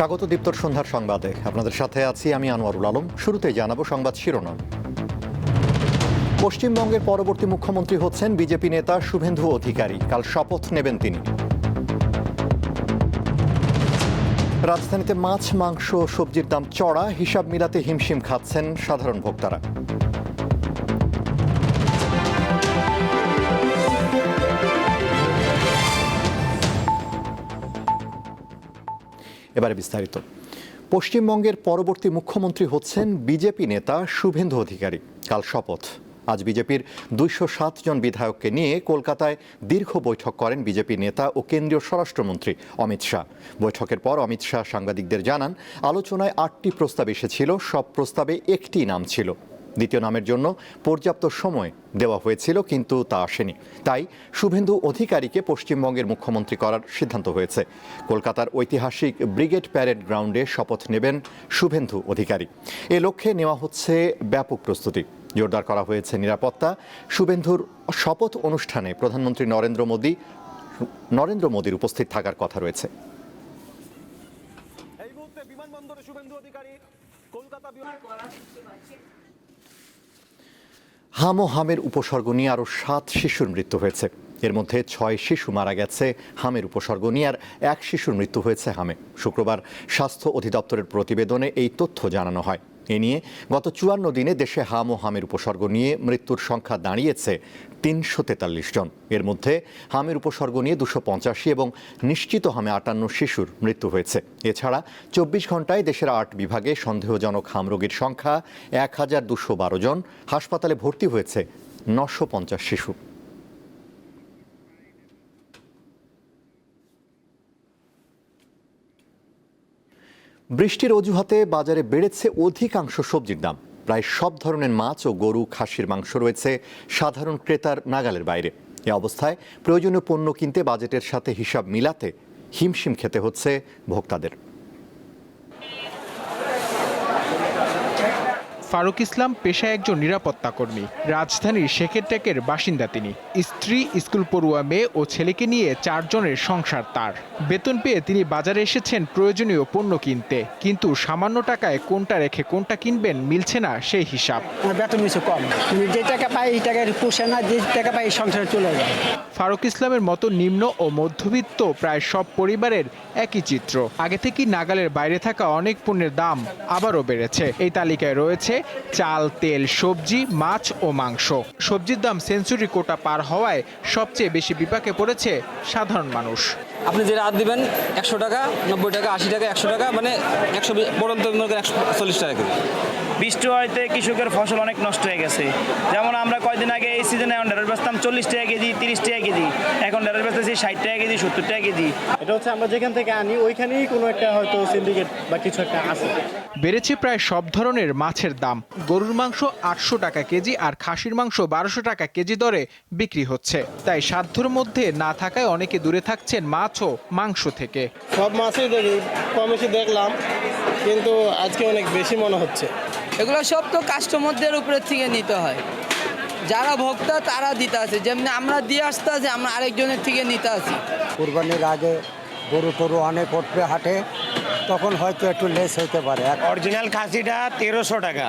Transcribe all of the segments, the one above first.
স্বাগত দীপ্তর সন্ধ্যার সংবাদে। আপনাদের সাথে আছি আমি আনোয়ারুল আলম। শুরুতেই জানাবো সংবাদ শিরোনাম। পশ্চিমবঙ্গের পরবর্তী মুখ্যমন্ত্রী হচ্ছেন বিজেপি নেতা শুভেন্দু অধিকারী। কাল শপথ নেবেন তিনি। রাজধানীতে মাছ, মাংস, সবজির দাম চড়া, হিসাব মিলাতে হিমশিম খাচ্ছেন সাধারণ ভোক্তারা। এবারে বিস্তারিত। পশ্চিমবঙ্গের পরবর্তী মুখ্যমন্ত্রী হচ্ছেন বিজেপি নেতা শুভেন্দু অধিকারী। কাল শপথ। আজ বিজেপির 207 জন বিধায়ককে নিয়ে কলকাতায় দীর্ঘ বৈঠক করেন বিজেপি নেতা ও কেন্দ্রীয় স্বরাষ্ট্রমন্ত্রী অমিত শাহ। বৈঠকের পর অমিত শাহ সাংবাদিকদের জানান, আলোচনায় 8টি প্রস্তাব এসেছিল, সব প্রস্তাবে একটি নাম ছিল। দ্বিতীয় নামের জন্য পর্যাপ্ত সময় দেওয়া হয়েছিল, কিন্তু তা আসেনি। তাই শুভেন্দু অধিকারীকে পশ্চিমবঙ্গের মুখ্যমন্ত্রী করার সিদ্ধান্ত হয়েছে। কলকাতার ঐতিহাসিক ব্রিগেড প্যারেড গ্রাউন্ডে শপথ নেবেন শুভেন্দু অধিকারী। এ লক্ষ্যে নেওয়া হচ্ছে ব্যাপক প্রস্তুতি। জোরদার করা হয়েছে নিরাপত্তা। শুভেন্দুর শপথ অনুষ্ঠানে প্রধানমন্ত্রী নরেন্দ্র মোদীর উপস্থিত থাকার কথা রয়েছে। হাম ও হামের উপসর্গ নিয়ে আরও 7 শিশুর মৃত্যু হয়েছে। এর মধ্যে 6 শিশু মারা গেছে হামের উপসর্গ নিয়ে, আর 1 শিশুর মৃত্যু হয়েছে হামে। শুক্রবার স্বাস্থ্য অধিদপ্তরের প্রতিবেদনে এই তথ্য জানানো হয়। এ নিয়ে গত 54 দিনে দেশে হাম ও হামের উপসর্গ নিয়ে মৃত্যুর সংখ্যা দাঁড়িয়েছে 343 জন। এর মধ্যে হামের উপসর্গ নিয়ে 285 এবং নিশ্চিত হামে 58 শিশুর মৃত্যু হয়েছে। এছাড়া 24 ঘন্টায় দেশের 8 বিভাগে সন্দেহজনক হাম রোগীর সংখ্যা 1212 জন। হাসপাতালে ভর্তি হয়েছে 950 শিশু। বৃষ্টির অজুহাতে বাজারে বেড়েছে অধিকাংশ সবজির দাম। প্রায় সব ধরনের মাছ ও গরু, খাসির মাংস রয়েছে সাধারণ ক্রেতার নাগালের বাইরে। এ অবস্থায় প্রয়োজনীয় পণ্য কিনতে বাজেটের সাথে হিসাব মিলাতে হিমশিম খেতে হচ্ছে ভোক্তাদের। ফারুক ইসলাম পেশায় একজন নিরাপত্তা কর্মী। রাজধানীর শেখেরটেকের বাসিন্দা তিনি। স্ত্রী, স্কুল পড়ুয়া মেয়ে ও ছেলেকে নিয়ে 4 জনের সংসার তার। বেতন পেয়ে তিনি বাজারে এসেছেন প্রয়োজনীয় পণ্য কিনতে, কিন্তু সামান্য টাকায় কোনটা রেখে কোনটা কিনবেন মিলছে না সেই হিসাব। বেতন কিছু কম, যে টাকা পাই এই টাকা পোষে না, যে টাকা পাই সংসারে চলে যায়। ফারুক ইসলামের মতো নিম্ন ও মধ্যবিত্ত প্রায় সব পরিবারের একই চিত্র। আগে থেকেই নাগালের বাইরে থাকা অনেক পণ্যের দাম আবারও বেড়েছে। এই তালিকায় রয়েছে চাল, তেল, সবজি, মাছ ও মাংস। সবজির দাম সেঞ্চুরি কোটা পার হওয়ায় সবচেয়ে বেশি বিপাকে পড়েছে সাধারণ মানুষ। আপনি যে রাত দিবেন 100 টাকা, 90 টাকা, 80 টাকা, 100 টাকা, মানে 100 পর্যন্ত 140 টাকা কেজি। বৃষ্টি হইতে কৃষকের ফসল অনেক নষ্ট হয়ে গেছে। যেমন আমরা কয়েকদিন আগে এই সিজনে এখন ঢেঁড়স বেচতাম 40 টাকা কেজি, 30 টাকা কেজি। এখন ঢেঁড়স বেচতেছি 60 টাকা কেজি, 70 টাকা কেজি। এটা হচ্ছে আমরা যেখান থেকে আনি ওইখানেই কোনো একটা হয়তো সিন্ডিকেট বা কিছু একটা আছে। বেড়েছে প্রায় সব ধরনের মাছের দাম। গরুর মাংস 800 টাকা কেজি আর খাসির মাংস 1200 টাকা কেজি দরে বিক্রি হচ্ছে। তাই সাধ্যের মধ্যে না থাকায় অনেকে দূরে থাকছেন মাছ ও মাংস থেকে। সব মাছই কম বেশি দেখলাম, কিন্তু আজকে অনেক বেশি মনে হচ্ছে। এগুলো সব তো কাস্টমারদের উপরে থেকে নিতে হয়। যারা ভোক্তা তারা দিতে আছে, যেমনি আমরা দিয়ে আসতে আছি, আমরা আরেকজনের থেকে নিতে আছি। কুরবানির আগে গরু টরু অনেক উঠবে হাটে, তখন হয়তো একটু লেস হইতে পারে। অরিজিনাল খাসিটা 1300 টাকা,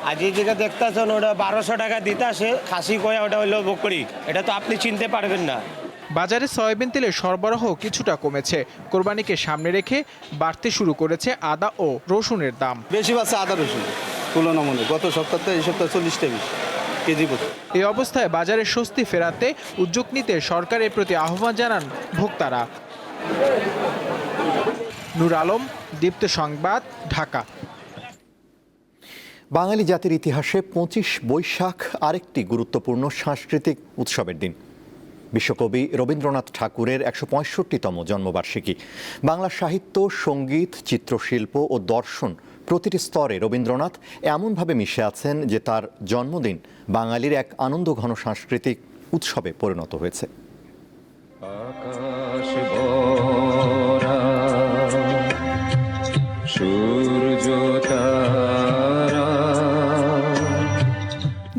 আর যে যেটা দেখতেছেন ওটা 1200 টাকা দিতে আসে। খাসি কয়া ওটা হলো বকরি, এটা তো আপনি চিনতে পারবেন না। বাজারে সয়াবিন তেলের সরবরাহ কিছুটা কমেছে। কোরবানিকে সামনে রেখে বাড়তে শুরু করেছে আদা ও রসুনের দাম। বেশি বাড়ছে আদা রসুন তুলনামূলক গত সপ্তাহে, এই সপ্তাহে 40 টাকা কেজি পড়ছে। এই অবস্থায় বাজারে স্বস্তি ফেরাতে উদ্যোগ নিতে সরকারের প্রতি আহ্বান জানান ভোক্তারা। নূর আলম, দীপ্ত সংবাদ, ঢাকা। বাঙালি জাতির ইতিহাসে 25 বৈশাখ আরেকটি গুরুত্বপূর্ণ সাংস্কৃতিক উৎসবের দিন। বিশ্বকবি রবীন্দ্রনাথ ঠাকুরের 165তম জন্মবার্ষিকী। বাংলা সাহিত্য, সঙ্গীত, চিত্রশিল্প ও দর্শন প্রতিটি স্তরে রবীন্দ্রনাথ এমনভাবে মিশে আছেন যে তার জন্মদিন বাঙালির এক আনন্দঘন সাংস্কৃতিক উৎসবে পরিণত হয়েছে।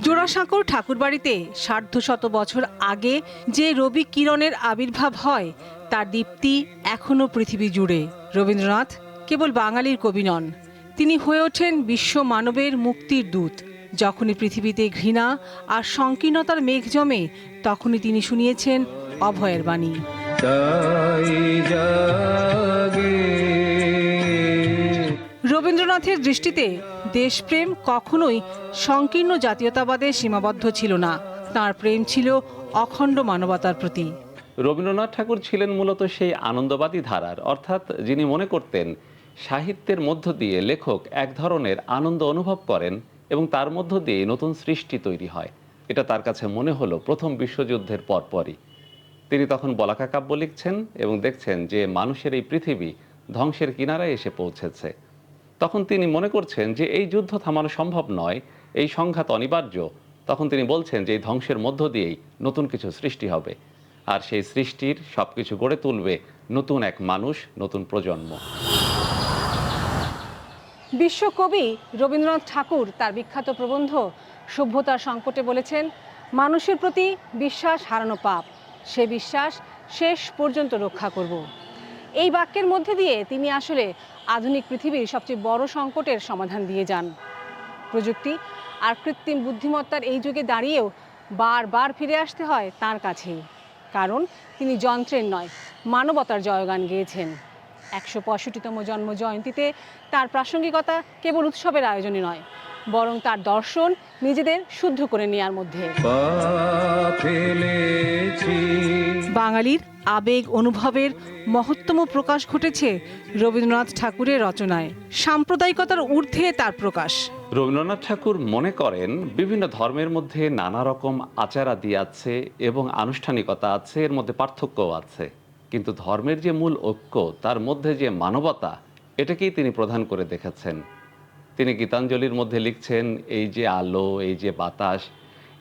জোড়াসাঁকোর ঠাকুরবাড়িতে সার্ধশত বছর আগে যে রবি কিরণের আবির্ভাব হয় তার দীপ্তি এখনো পৃথিবী জুড়ে। রবীন্দ্রনাথ কেবল বাঙালির কবি নন, তিনি হয়ে ওঠেন বিশ্ব মানবের মুক্তির দূত। যখনই পৃথিবীতে ঘৃণা আর সংকীর্ণতার মেঘ জমে, তখনই তিনি শুনিয়েছেন অভয়ের বাণী। রবীন্দ্রনাথের দৃষ্টিতে দেশপ্রেম কখনোই সংকীর্ণ জাতীয়তাবাদে সীমাবদ্ধ ছিল না, তার প্রেম ছিল অখণ্ড মানবতার প্রতি। রবীন্দ্রনাথ ঠাকুর ছিলেন মূলত সেই আনন্দবাদী ধারার, অর্থাৎ যিনি মনে করতেন সাহিত্যের মধ্য দিয়ে লেখক এক ধরনের আনন্দ অনুভব করেন এবং তার মধ্য দিয়ে নতুন সৃষ্টি তৈরি হয়। এটা তার কাছে মনে হলো প্রথম বিশ্বযুদ্ধের পরপরই। তিনি তখন বলাকা কাব্য লিখছেন এবং দেখছেন যে মানুষের এই পৃথিবী ধ্বংসের কিনারায় এসে পৌঁছেছে। তখন তিনি মনে করছেন যে এই যুদ্ধ থামানো সম্ভব নয়, এই সংঘাত অনিবার্য। তখন তিনি বলছেন যে এই ধ্বংসের মধ্য দিয়েই নতুন কিছু সৃষ্টি হবে, আর সেই সৃষ্টির সবকিছু গড়ে তুলবে নতুন এক মানুষ, নতুন প্রজন্ম। বিশ্বকবি রবীন্দ্রনাথ ঠাকুর তার বিখ্যাত প্রবন্ধ সভ্যতার সংকটে বলেছেন, মানুষের প্রতি বিশ্বাস হারানো পাপ, সে বিশ্বাস শেষ পর্যন্ত রক্ষা করব। এই বাক্যের মধ্যে দিয়ে তিনি আসলে আধুনিক পৃথিবীর সবচেয়ে বড় সংকটের সমাধান দিয়ে যান। প্রযুক্তি আর কৃত্রিম বুদ্ধিমত্তার এই যুগে দাঁড়িয়েও বারবার ফিরে আসতে হয় তার কাছেই, কারণ তিনি যন্ত্রের নয়, মানবতার জয়গান গেয়েছেন। ১৬৫তম জন্ম জয়ন্তীতে তার প্রাসঙ্গিকতা কেবল উৎসবের আয়োজনই নয়, বরং তার দর্শন নিজেদের শুদ্ধ করে নেওয়ার মধ্যে। বাঙালির আবেগ অনুভবের মহত্তম প্রকাশ ঘটেছে রবীন্দ্রনাথ ঠাকুরের রচনায়। সাম্প্রদায়িকতার ঊর্ধ্বে তার প্রকাশ। রবীন্দ্রনাথ ঠাকুর মনে করেন বিভিন্ন ধর্মের মধ্যে নানা রকম আচার আদি আছে এবং আনুষ্ঠানিকতা আছে, এর মধ্যে পার্থক্যও আছে, কিন্তু ধর্মের যে মূল ঐক্য, তার মধ্যে যে মানবতা, এটাকেই তিনি প্রধান করে দেখেছেন। তিনি গীতাঞ্জলির মধ্যে লিখছেন, এই যে আলো, এই যে বাতাস,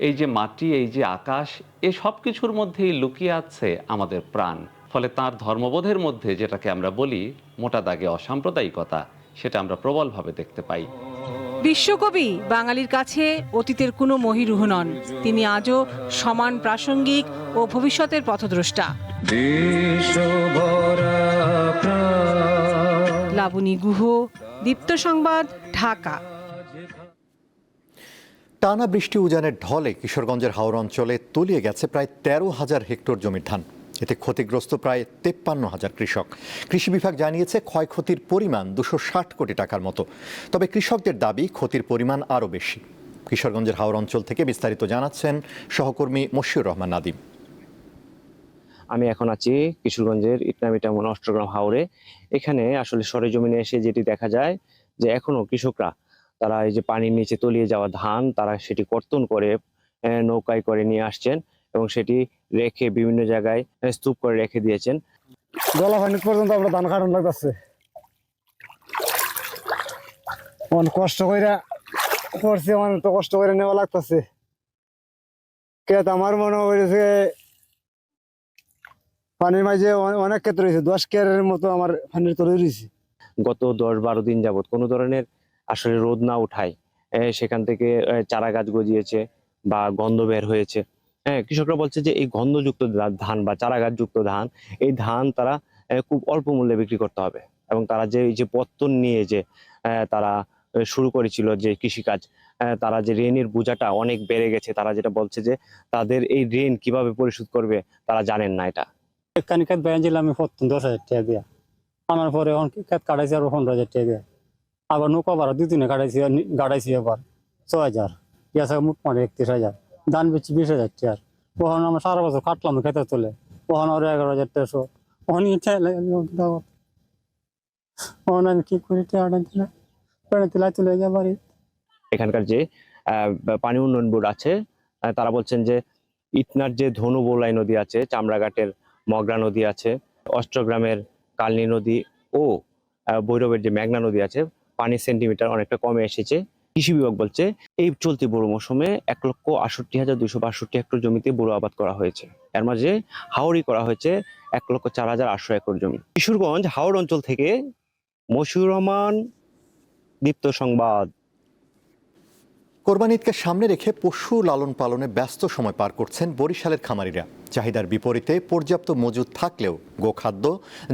এই যে মাটি, এই যে আকাশ, এ সব কিছুর মধ্যেই লুকিয়ে আছে আমাদের প্রাণ। ফলে তার ধর্মবোধের মধ্যে যেটাকে আমরা বলি মোটা দাগে অসাম্প্রদায়িকতা, সেটা আমরা প্রবলভাবে দেখতে পাই। বিশ্বকবি বাঙালির কাছে অতীতের কোনো মহিরুহ নন, তিনি আজও সমান প্রাসঙ্গিক ও ভবিষ্যতের পথদ্রষ্টা। লাবণী গুহ, দীপ্ত সংবাদ, ঢাকা। টানা বৃষ্টি উজানের ঢলে কিশোরগঞ্জের হাওর অঞ্চলে তলিয়ে গেছে প্রায় ১৩,০০০ হেক্টর জমির ধান। এতে ক্ষতিগ্রস্ত প্রায় ৫৩,০০০ কৃষক। কৃষি বিভাগ জানিয়েছে ক্ষয়ক্ষতির পরিমাণ ২৬০ কোটি টাকার মতো। তবে কৃষকদের দাবি ক্ষতির পরিমাণ আরও বেশি। কিশোরগঞ্জের হাওর অঞ্চল থেকে বিস্তারিত জানাচ্ছেন সহকর্মী মশিউর রহমান নাদিম। আমি এখন আছি কিশোরগঞ্জের ইটনামিটামন অষ্টগ্রাম হাওরে। এখানে আসলে সরেজমিনে এসে যেটি দেখা যায় যে এখনো কৃষকরা তারা এই যে পানির নিচে তলিয়ে যাওয়া ধান, তারা সেটি কর্তন করে নৌকায় করে নিয়ে আসছেন এবং সেটি রেখে বিভিন্ন জায়গায় স্তূপ করে রেখে দিয়েছেন। জলাপানি পর্যন্ত আমরা ধান কাটন লাগতেছে, অনেক কষ্ট করে করছে, অনেক তো কষ্ট করে নেওয়া লাগতেছে। আমার মনে হয়েছে পানির মাঝে অনেক ক্ষেত্রে রয়েছে, 10 কেয়ারের মতো আমার পানির তলে রয়েছে। গত 10-12 দিন যাবত কোনো ধরনের আসলে রোদ না উঠায় সেখান থেকে চারা গাছ গজিয়েছে বা গন্ধ বের হয়েছে। কৃষকরা বলছে যে এই গন্ধযুক্ত ধান বা চারা গাছযুক্ত ধান, এই ধান তারা খুব অল্প মূল্যে বিক্রি করতে হবে এবং তারা যে এই যে পত্তন নিয়ে যে তারা শুরু করেছিল যে কৃষিকাজ, তারা যে ঋণের বোঝাটা অনেক বেড়ে গেছে। তারা যেটা বলছে যে তাদের এই ঋণ কিভাবে পরিশোধ করবে তারা জানেন না। এটা কানিকাত বেঞ্জিল আমি 10,000 টাকা দিয়া আমার পরে কাট কাটাইছি আর 15,000 টাকা দিয়া, আবার নৌকা ভাড়া 2 দিনে গাড়াইছি আবার 6,000, গেছে মোটমাটি 31,000, ধান বেচি 20,000 টাকা। ওখান আমার সারা বছর কাটলাম খেতে তোলে, ওখানে আরো 11,000 টাকা। ওখানে আমি কি করি টাকা চলে যা বাড়ি। এখানকার যে পানি উন্নয়ন বোর্ড আছে তারা বলছেন যে ইটনার যে ধনুবলাই নদী আছে, চামড়াঘাটের মগরা নদী আছে, অষ্টগ্রামের কালনী নদী ও ভৈরবের যে মেঘনা নদী আছে, পানি সেন্টিমিটার অনেকটা কমে এসেছে। কৃষি বিভাগ বলছে এই চলতি বোরো মৌসুমে ১,৬৮,২৬২ হেক্টর জমিতে বোরো আবাদ করা হয়েছে। এর মাঝে হাওড়ি করা হয়েছে ১,০৪,৮০০ একর জমি। কিশোরগঞ্জ হাওড় অঞ্চল থেকে মশিউর রহমান, দীপ্ত সংবাদ। কোরবানি ঈদকে সামনে রেখে পশু লালন পালনে ব্যস্ত সময় পার করছেন বরিশালের খামারিরা। চাহিদার বিপরীতে পর্যাপ্ত মজুদ থাকলেও গোখাদ্য,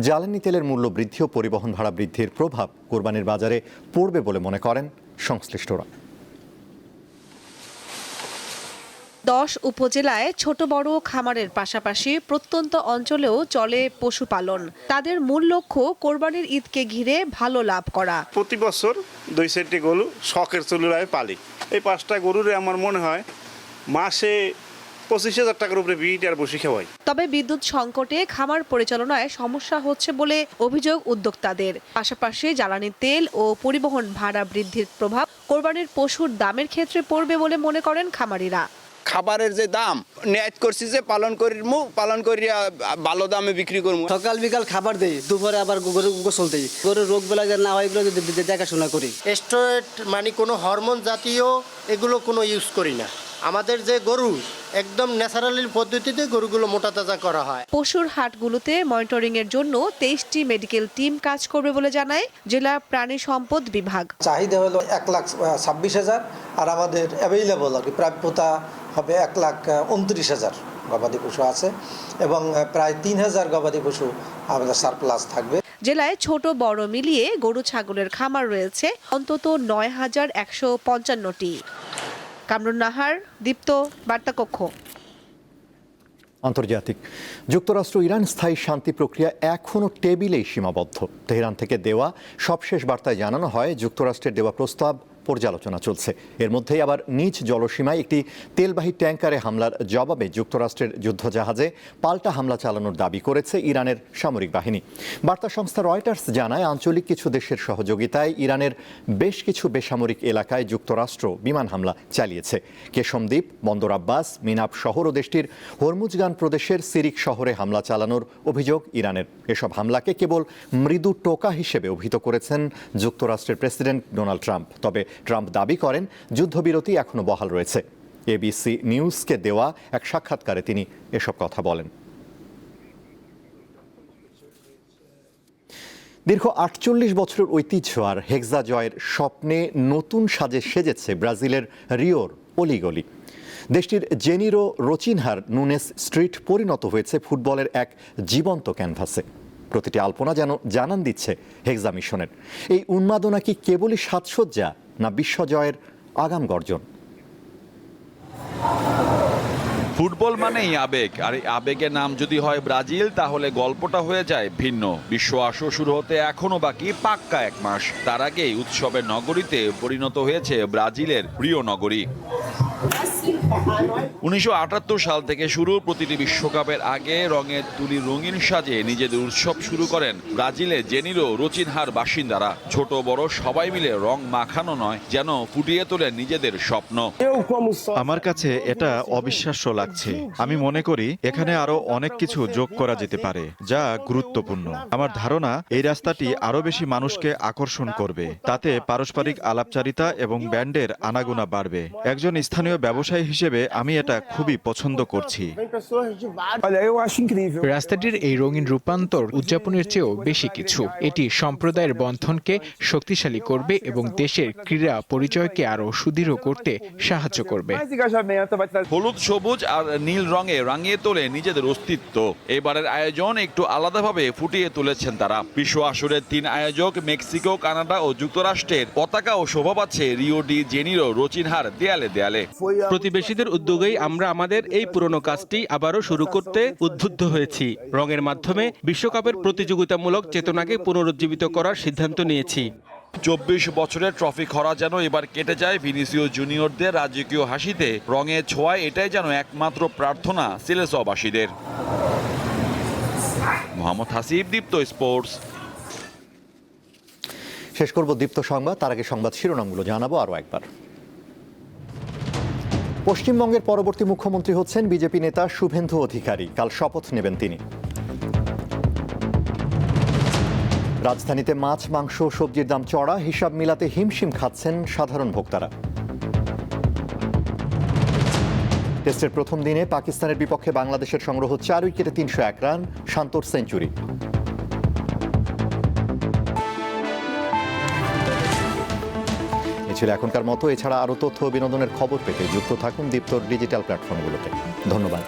জ্বালানি তেলের মূল্য বৃদ্ধি ও পরিবহন ভাড়া বৃদ্ধির প্রভাব কোরবানির বাজারে পড়বে বলে মনে করেন সংশ্লিষ্টরা। 10 উপজেলায় ছোট বড় খামারের পাশাপাশি প্রত্যন্ত অঞ্চলেও চলে পশুপালন। তাদের মূল লক্ষ্য কোরবানির ঈদকে ঘিরে ভালো লাভ করা। প্রতি বছর 2-4টি গরু শখের চুলায় পালি। এই 5টা গরুরে আমার মনে হয় মাসে 25,000 টাকার উপরে বিট আর বসি খাওয়াই। তবে বিদ্যুৎ সংকটে খামার পরিচালনায় সমস্যা হচ্ছে বলে অভিযোগ উদ্যোক্তাদের। পাশাপাশি জ্বালানি তেল ও পরিবহন ভাড়া বৃদ্ধির প্রভাব কোরবানির পশুর দামের ক্ষেত্রে পড়বে বলে মনে করেন খামারিরা। খাবারের যে দাম ন্যায় করছি যে পালন করিয়া ভালো দামে বিক্রি করবো। সকাল বিকাল খাবার দেই, দুপুরে আবার গরু গোসল দেই। গরুর রোগ বেলা না হয় এগুলো দেখাশোনা করি। স্টেরয়েড মানে কোনো হরমোন জাতীয় এগুলো কোনো ইউজ করি না। আমাদের যে গরু একদম ন্যাচারালি পদ্ধতিতে গরুগুলো মোটা তাজা করা হয়। পশুর হাটগুলোতে মনিটরিং এর জন্য 23টি মেডিকেল টিম কাজ করবে বলে জানায় জেলা প্রাণী সম্পদ বিভাগ। চাহিদা হলো 1,26,000 আর আমাদের অ্যাভেইলেবল আর কি প্রাপ্যতা হবে 1,29,000 গবাদি পশু আছে এবং প্রায় 3,000 গবাদি পশু আমাদের সারপ্লাস থাকবে। জেলায় ছোট বড় মিলিয়ে গরু ছাগলের খামার রয়েছে অন্তত 9,155টি। কামরুন নাহার, দীপ্ত, বার্তাকক্ষ। আন্তর্জাতিক। যুক্তরাষ্ট্র ইরান স্থায়ী শান্তি প্রক্রিয়া এখনও টেবিলেই সীমাবদ্ধ। তেহরান থেকে দেওয়া সবশেষ বার্তায় জানানো হয় যুক্তরাষ্ট্রের দেওয়া প্রস্তাব পর্যালোচনা চলছে। এর মধ্যেই আবার নিজ জলসীমায় একটি তেলবাহী ট্যাঙ্কারে হামলার জবাবে যুক্তরাষ্ট্রের যুদ্ধজাহাজে পাল্টা হামলা চালানোর দাবি করেছে ইরানের সামরিক বাহিনী। বার্তা সংস্থা রয়টার্স জানায় আঞ্চলিক কিছু দেশের সহযোগিতায় ইরানের বেশ কিছু বেসামরিক এলাকায় যুক্তরাষ্ট্র বিমান হামলা চালিয়েছে। কেশমদ্বীপ, বন্দর আব্বাস, মিনাব শহর ও দেশটির হরমুজগান প্রদেশের সিরিক শহরে হামলা চালানোর অভিযোগ ইরানের। এসব হামলাকে কেবল মৃদু টোকা হিসেবে অভিহিত করেছেন যুক্তরাষ্ট্রের প্রেসিডেন্ট ডোনাল্ড ট্রাম্প। তবে ট্রাম্প দাবি করেন যুদ্ধবিরতি এখনো বহাল রয়েছে। এবিসি নিউজকে দেওয়া এক সাক্ষাৎকারে তিনি এসব কথা বলেন। দীর্ঘ 48 বছরের ঐতিহ্য আর হেক্সা জয়ের স্বপ্নে নতুন সাজে সেজেছে ব্রাজিলের রিওর অলিগলি। দেশটির জেনিরো রোচিনহার নুনেস স্ট্রিট পরিণত হয়েছে ফুটবলের এক জীবন্ত ক্যানভাসে। প্রতিটি আলপনা যেন জানান দিচ্ছে হেক্সা মিশনের। এই উন্মাদনা কি কেবলই সাজসজ্জা না বিশ্বজয়ের আগাম গর্জন? ফুটবল মানেই আবেগ, আর এই আবেগের নাম যদি হয় ব্রাজিল তাহলে গল্পটা হয়ে যায় ভিন্ন। বিশ্ব আসর শুরু হতে এখনো বাকি পাক্কা 1 মাস। তার আগেই উৎসবের নগরীতে পরিণত হয়েছে ব্রাজিলের রিও নগরী। 1978 সাল থেকে শুরু প্রতিটি বিশ্বকাপের আগে রঙের তুলি রঙিন সাজে নিজেদের উৎসব শুরু করেন ব্রাজিলের জেনিরো রোচিনহার বাসিন্দারা। ছোট বড় সবাই মিলে রং মাখানো নয়, যেন ফুটিয়ে তোলেন নিজেদের স্বপ্ন। আমার কাছে এটা অবিশ্বাস্য লাগছে। আমি মনে করি এখানে আরো অনেক কিছু যোগ করা যেতে পারে যা গুরুত্বপূর্ণ। আমার ধারণা এই রাস্তাটি আরো বেশি মানুষকে আকর্ষণ করবে। তাতে পারস্পরিক আলাপচারিতা এবং ব্যান্ডের আনাগোনা বাড়বে। একজন স্থানীয় ব্যবসায়ী হিসেবে আমি এটা খুবই পছন্দ করছি। রাস্তাটির এই রঙিন রূপান্তর উদযাপনের চেয়েও বেশি কিছু। এটি সম্প্রদায়ের বন্ধনকে শক্তিশালী করবে এবং দেশের ক্রীড়া পরিচয়কে আরো সুদৃঢ় করতে সাহায্য করবে। হলুদ, সবুজ আর নীল রঙে রাঙিয়ে তোলে নিজেদের অস্তিত্ব। এবারের আয়োজন একটু আলাদাভাবে ফুটিয়ে তুলেছেন তারা। বিশ্ব আসরের 3 আয়োজক মেক্সিকো, কানাডা ও যুক্তরাষ্ট্রের পতাকাও শোভা পাচ্ছে রিও ডি জেনিরো রোচিনহার দেয়ালে দেয়ালে। প্রতিবেশীদের উদ্যোগেই আমরা আমাদের এই পুরনো কাজটি আবারও শুরু করতে উদ্বুদ্ধ হয়েছি। রঙের মাধ্যমে বিশ্বকাপের প্রতিযোগিতামূলক চেতনাকে পুনরুজ্জীবিত করার সিদ্ধান্ত নিয়েছি। 24 বছরের ট্রফি খরা যেন এবার কেটে যায় ভিনিসিও জুনিয়রদের রাজকীয় হাসিতে। রঙের ছোঁয়ায় এটাই যেন একমাত্র প্রার্থনা সিলেসবাসীদের। মোহাম্মদ হাসিব, দীপ্ত স্পোর্টস। শেষ করব দীপ্ত সংবাদ, তার আগে সংবাদ শিরোনামগুলো জানাবো আরও একবার। পশ্চিমবঙ্গের পরবর্তী মুখ্যমন্ত্রী হচ্ছেন বিজেপি নেতা শুভেন্দু অধিকারী। কাল শপথ নেবেন তিনি। রাজধানীতে মাছ, মাংস, সবজির দাম চড়া, হিসাব মিলাতে হিমশিম খাচ্ছেন সাধারণ ভোক্তারা। টেস্টের প্রথম দিনে পাকিস্তানের বিপক্ষে বাংলাদেশের সংগ্রহ 4 উইকেটে 301 রান, শান্তর সেঞ্চুরি। ছিল এখনকার মতো। এছাড়া আরও তথ্য ও বিনোদনের খবর পেতে যুক্ত থাকুন দীপ্তর ডিজিটাল প্ল্যাটফর্মগুলোতে। ধন্যবাদ।